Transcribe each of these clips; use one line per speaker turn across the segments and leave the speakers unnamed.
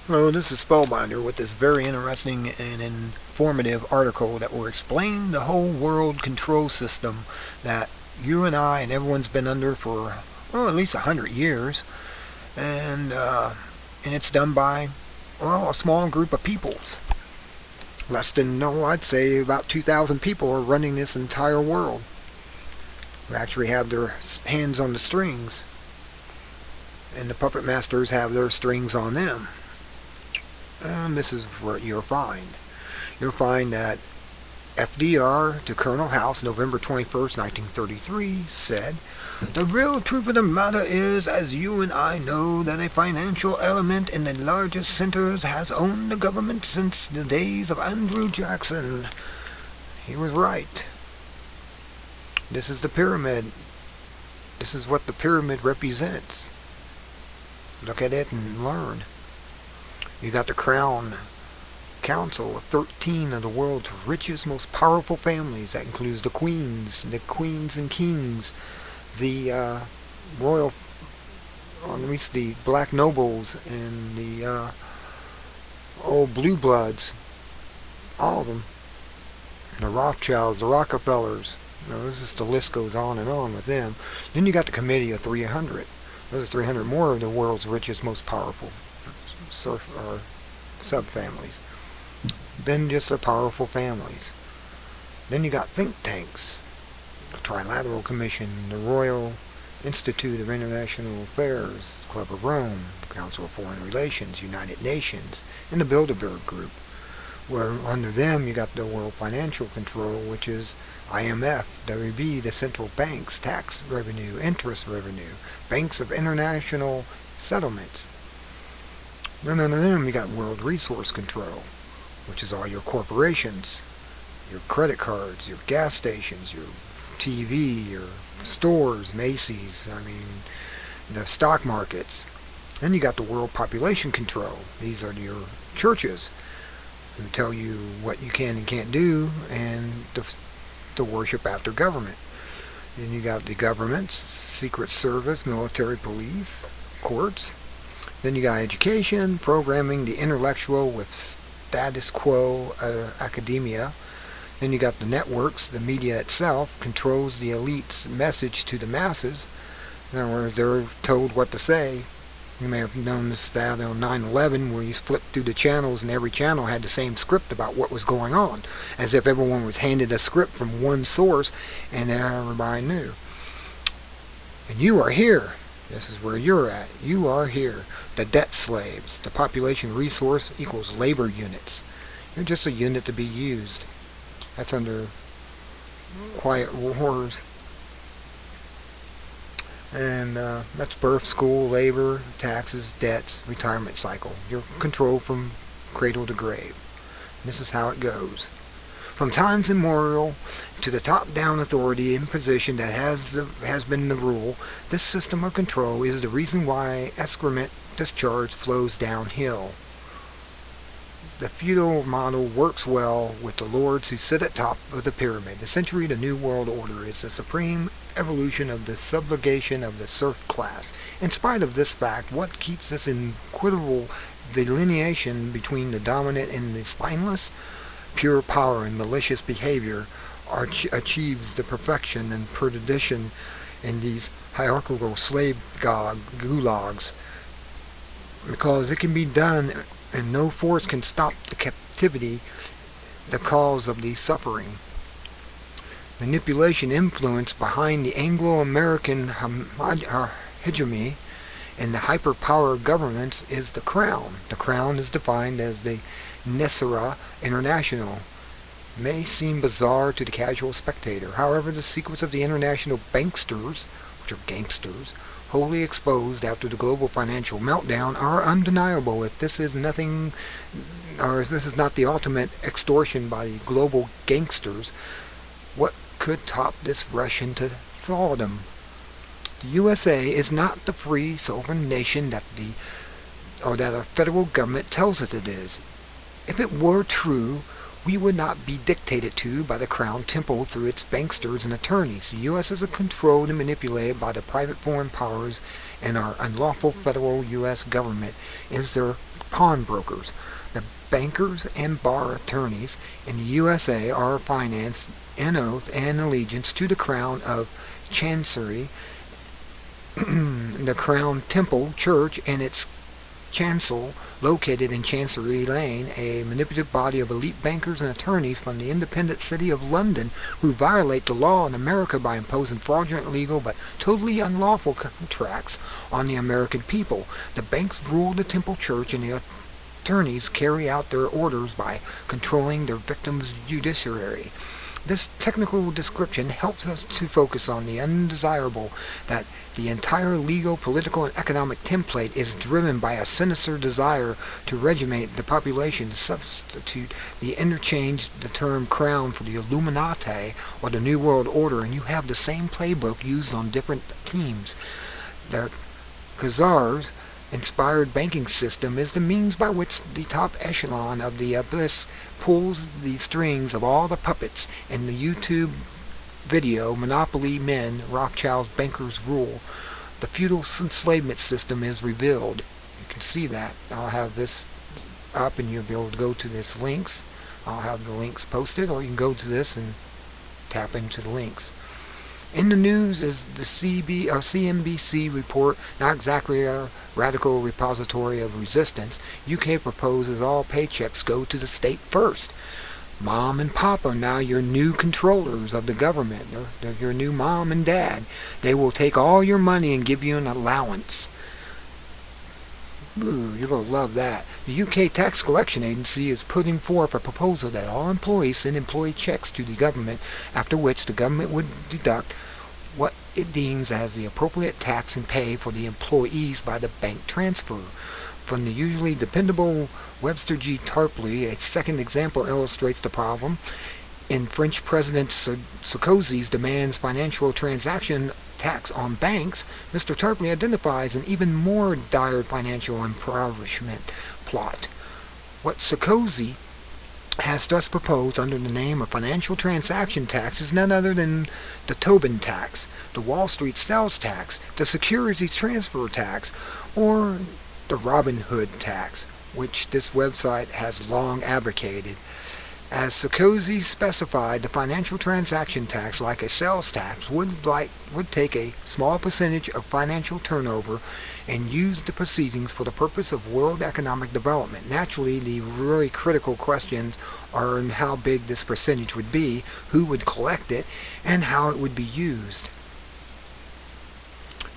Hello, this is Spellbinder with this very interesting and informative article that will explain the whole world control system that you and I and everyone's been under for, well, at least 100 years. And, uh, and it's done by, well, a small group of peoples. Less than, no, I'd say about 2,000 people are running this entire world. Who actually have their hands on the strings. And the puppet masters have their strings on them. And this is what you'll find. You'll find that FDR to Colonel House, November 21st, 1933, said, "The real truth of the matter is, as you and I know, that a financial element in the largest centers has owned the government since the days of Andrew Jackson." He was right. This is the pyramid. This is what the pyramid represents. Look at it and learn. You got the Crown Council of 13 of the world's richest, most powerful families. That includes the queens and kings, the royal, or at least the black nobles, and the old blue bloods, all of them. The Rothschilds, the Rockefellers. The list goes on and on with them. Then you got the Committee of 300. Those are 300 more of the world's richest, most powerful subfamilies. Then just the powerful families. Then you got think tanks, the Trilateral Commission, the Royal Institute of International Affairs, Club of Rome, Council of Foreign Relations, United Nations, and the Bilderberg Group, where under them you got the World Financial Control, which is IMF, WB, the central banks, tax revenue, interest revenue, banks of international settlements. Then under them you got World Resource Control, which is all your corporations, your credit cards, your gas stations, your TV, your stores, Macy's, the stock markets. Then you got the World Population Control. These are your churches who tell you what you can and can't do, and the worship after government. Then you got the governments, Secret Service, military, police, courts. Then you got education, programming the intellectual with status quo academia. Then you got the networks, the media itself controls the elite's message to the masses. In other words, they're told what to say. You may have noticed that on 9/11, where you flipped through the channels and every channel had the same script about what was going on, as if everyone was handed a script from one source and everybody knew. And you are here. This is where you're at. You are here. The debt slaves. The population resource equals labor units. You're just a unit to be used. That's under quiet wars. And that's birth, school, labor, taxes, debts, retirement cycle. You're controlled from cradle to grave. This is how it goes. From times immemorial to the top-down authority and position that has been the rule, this system of control is the reason why excrement discharge flows downhill. The feudal model works well with the lords who sit at top of the pyramid. Essentially, the New World Order is the supreme evolution of the subjugation of the serf class. In spite of this fact, what keeps this inequitable delineation between the dominant and the spineless? Pure power and malicious behavior achieves the perfection and perdition in these hierarchical slave gulags, because it can be done and no force can stop the captivity, the cause of the suffering. Manipulation influence behind the Anglo-American hegemony and the hyperpower governments is the Crown. The Crown is defined as the Nessera International. May seem bizarre to the casual spectator. However, the secrets of the international banksters, which are gangsters, wholly exposed after the global financial meltdown, are undeniable. If this is nothing, or if this is not the ultimate extortion by the global gangsters, what could top this rush into thraldom? The USA is not the free sovereign nation that our federal government tells it is. If it were true, we would not be dictated to by the Crown Temple through its banksters and attorneys. The U.S. is controlled and manipulated by the private foreign powers, and our unlawful federal U.S. government is their pawnbrokers. The bankers and bar attorneys in the USA are financed in oath and allegiance to the Crown of Chancery, the Crown Temple Church and its chancel located in Chancery Lane, a manipulative body of elite bankers and attorneys from the independent city of London who violate the law in America by imposing fraudulent, illegal, but totally unlawful contracts on the American people. The banks rule the Temple Church and the attorneys carry out their orders by controlling their victims' judiciary. This technical description helps us to focus on the undesirable, that the entire legal, political, and economic template is driven by a sinister desire to regiment the population, to substitute interchange the term crown for the Illuminati or the New World Order, and you have the same playbook used on different teams. The Khazars inspired banking system is the means by which the top echelon of the abyss pulls the strings of all the puppets in the YouTube video Monopoly Men, Rothschild's bankers rule. The feudal enslavement system is revealed. You can see that. I'll have this up and you'll be able to go to this links. I'll have the links posted, or you can go to this and tap into the links. In the news is the CNBC report, not exactly a radical repository of resistance. UK proposes all paychecks go to the state first. Mom and Pop are now your new controllers of the government. They're your new mom and dad. They will take all your money and give you an allowance. Ooh, you're going to love that. The UK Tax Collection Agency is putting forth a proposal that all employees send employee checks to the government, after which the government would deduct what it deems as the appropriate tax and pay for the employees by the bank transfer. From the usually dependable Webster G. Tarpley, a second example illustrates the problem. In French President Sarkozy's demands financial transaction tax on banks, Mr. Tarpley identifies an even more dire financial impoverishment plot. What Sarkozy has thus proposed under the name of financial transaction tax is none other than the Tobin tax, the Wall Street sales tax, the securities transfer tax, or the Robin Hood tax, which this website has long advocated. As Sarkozy specified, the financial transaction tax, like a sales tax, would take a small percentage of financial turnover and use the proceedings for the purpose of world economic development. Naturally, the really critical questions are in how big this percentage would be, who would collect it, and how it would be used.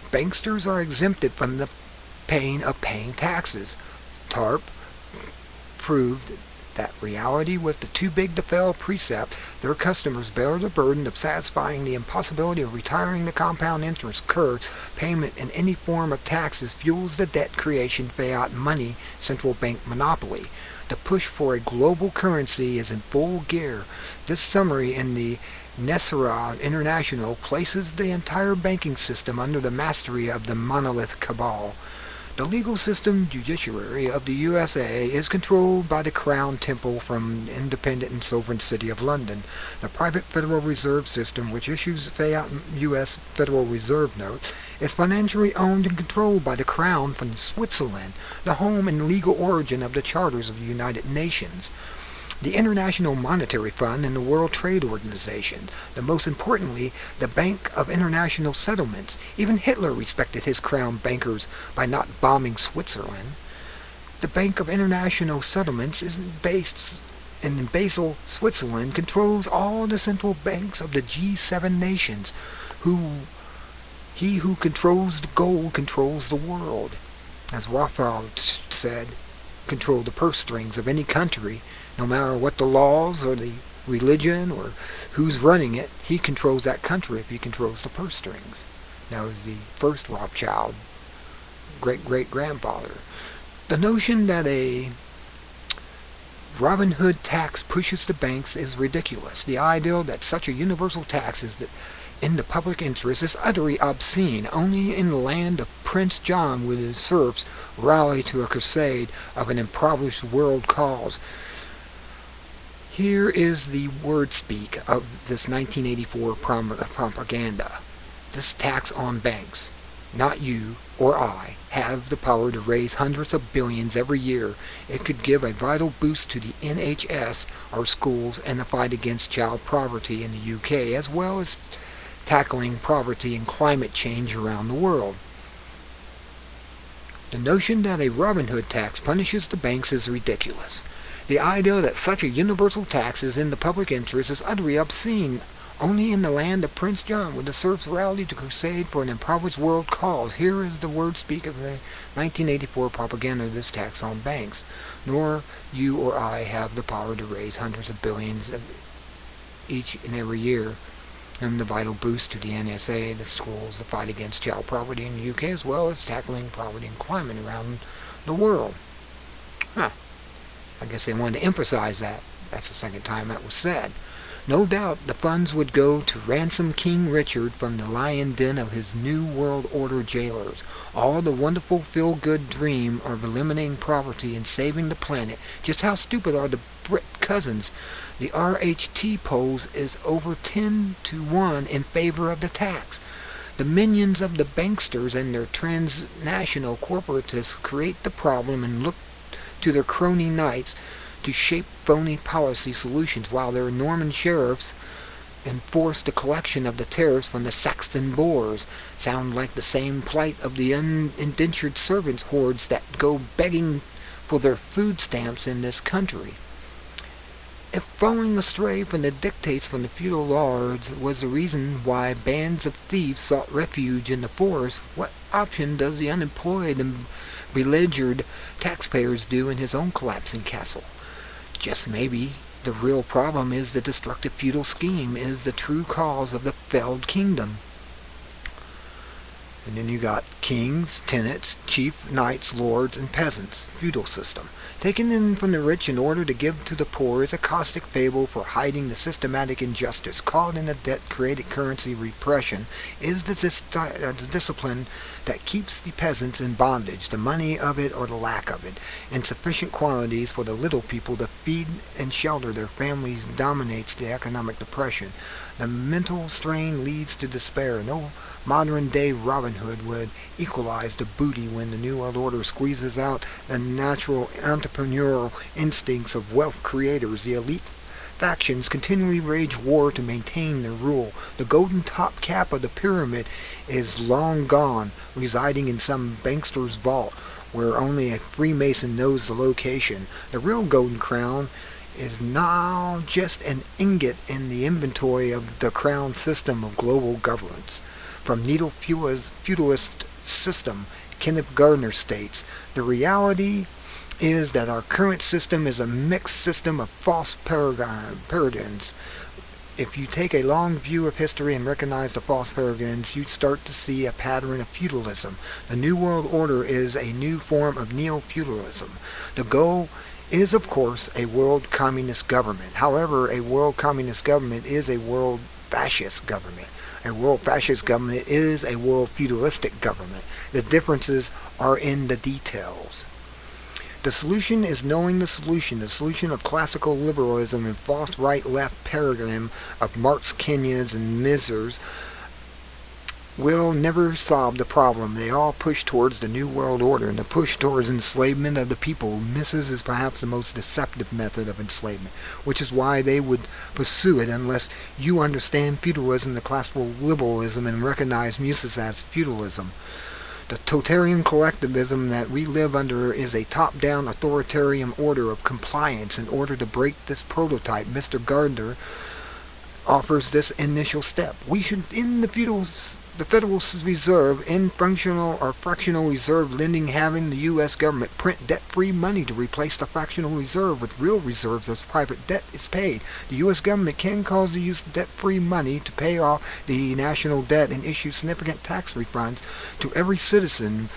Banksters are exempted from the pain of paying taxes. TARP proved that reality with the too big to fail precept, their customers bear the burden of satisfying the impossibility of retiring the compound interest curve. Payment in any form of taxes fuels the debt creation fiat money central bank monopoly. The push for a global currency is in full gear. This summary in the Nesserad International places the entire banking system under the mastery of the monolith cabal. The legal system judiciary of the USA is controlled by the Crown Temple from the independent and sovereign city of London. The private Federal Reserve System, which issues fiat U.S. Federal Reserve notes, is financially owned and controlled by the Crown from Switzerland, the home and legal origin of the charters of the United Nations, the International Monetary Fund, and the World Trade Organization. The most importantly, the Bank of International Settlements. Even Hitler respected his crown bankers by not bombing Switzerland. The Bank of International Settlements is based in Basel, Switzerland, controls all the central banks of the G7 nations. He who controls the gold controls the world. As Rothschild said, control the purse strings of any country. No matter what the laws or the religion or who's running it, he controls that country if he controls the purse strings. That was the first Rothschild, great-great-grandfather. The notion that a Robin Hood tax pushes the banks is ridiculous. The idea that such a universal tax is in the public interest is utterly obscene. Only in the land of Prince John would his serfs rally to a crusade of an impoverished world cause. Here is the word speak of this 1984 propaganda. This tax on banks. Not you, or I have the power to raise hundreds of billions every year, it could give a vital boost to the NHS, our schools, and the fight against child poverty in the UK, as well as tackling poverty and climate change around the world. The notion that a Robin Hood tax punishes the banks is ridiculous. The idea that such a universal tax is in the public interest is utterly obscene. Only in the land of Prince John would the serfs rally to crusade for an impoverished world cause. Here is the word speak of the 1984 propaganda of this tax on banks. Nor you or I have the power to raise hundreds of billions each and every year, and the vital boost to the NSA, the schools, the fight against child poverty in the UK, as well as tackling poverty and climate around the world. I guess they wanted to emphasize that. That's the second time that was said. No doubt the funds would go to ransom King Richard from the lion den of his New World Order jailers. All the wonderful feel-good dream of eliminating poverty and saving the planet. Just how stupid are the Brit cousins? The RHT polls is over 10-1 in favor of the tax. The minions of the banksters and their transnational corporatists create the problem and look to their crony knights to shape phony policy solutions, while their Norman sheriffs enforce the collection of the tariffs from the Saxon boors. Sound like the same plight of the indentured servants hordes that go begging for their food stamps in this country. If falling astray from the dictates from the feudal lords was the reason why bands of thieves sought refuge in the forest, what option does the unemployed and beleaguered taxpayers do in his own collapsing castle? Just maybe the real problem is the destructive feudal scheme is the true cause of the failed kingdom. And then you got kings, tenants, chief knights, lords, and peasants. Feudal system. Taken in from the rich in order to give to the poor is a caustic fable for hiding the systematic injustice. Caught in the debt-created currency repression is the discipline that keeps the peasants in bondage, the money of it or the lack of it, in sufficient quantities for the little people to feed and shelter their families dominates the economic depression. The mental strain leads to despair. No modern-day Robin Hood would equalize the booty when the New World Order squeezes out the natural entrepreneurial instincts of wealth creators. The elite factions continually wage war to maintain their rule. The golden top cap of the pyramid is long gone, residing in some bankster's vault, where only a Freemason knows the location. The real golden crown is now just an ingot in the inventory of the crown system of global governance. From Needle Feudalist system, Kenneth Gardner states, the reality is that our current system is a mixed system of false paradigms. If you take a long view of history and recognize the false paradigms, you start to see a pattern of feudalism. The New World Order is a new form of neo-feudalism. The goal is, of course, a world communist government. However, a world communist government is a world fascist government. A world fascist government is a world feudalistic government. The differences are in the details. The solution is knowing the solution of classical liberalism and false right-left paradigm of Marx, Kenyans, and Misers will never solve the problem. They all push towards the New World Order, and the push towards enslavement of the people. Mises is perhaps the most deceptive method of enslavement, which is why they would pursue it unless you understand feudalism, the classical liberalism, and recognize Mises as feudalism. The totalitarian collectivism that we live under is a top-down authoritarian order of compliance. In order to break this prototype, Mr. Gardner offers this initial step. We should end the Federal Reserve in functional or fractional reserve lending, having the U.S. government print debt-free money to replace the fractional reserve with real reserves as private debt is paid. The U.S. government can cause the use of debt-free money to pay off the national debt and issue significant tax refunds to every citizen.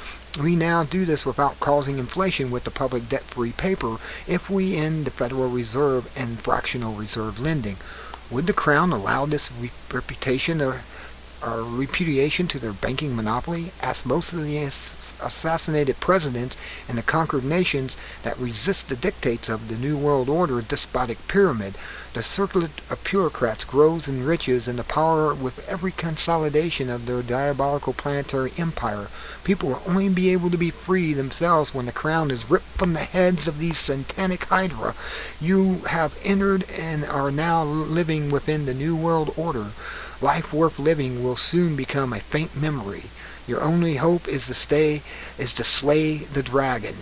We now do this without causing inflation with the public debt-free paper if we end the Federal Reserve and fractional reserve lending. Would the Crown allow this reputation our repudiation to their banking monopoly? Ask most of the assassinated presidents in the conquered nations that resist the dictates of the New World Order despotic pyramid. The circlet of bureaucrats grows and riches in the power with every consolidation of their diabolical planetary empire. People will only be able to be free themselves when the crown is ripped from the heads of these satanic hydra. You have entered and are now living within the New World Order. Life worth living will soon become a faint memory. Your only hope is to slay the dragon.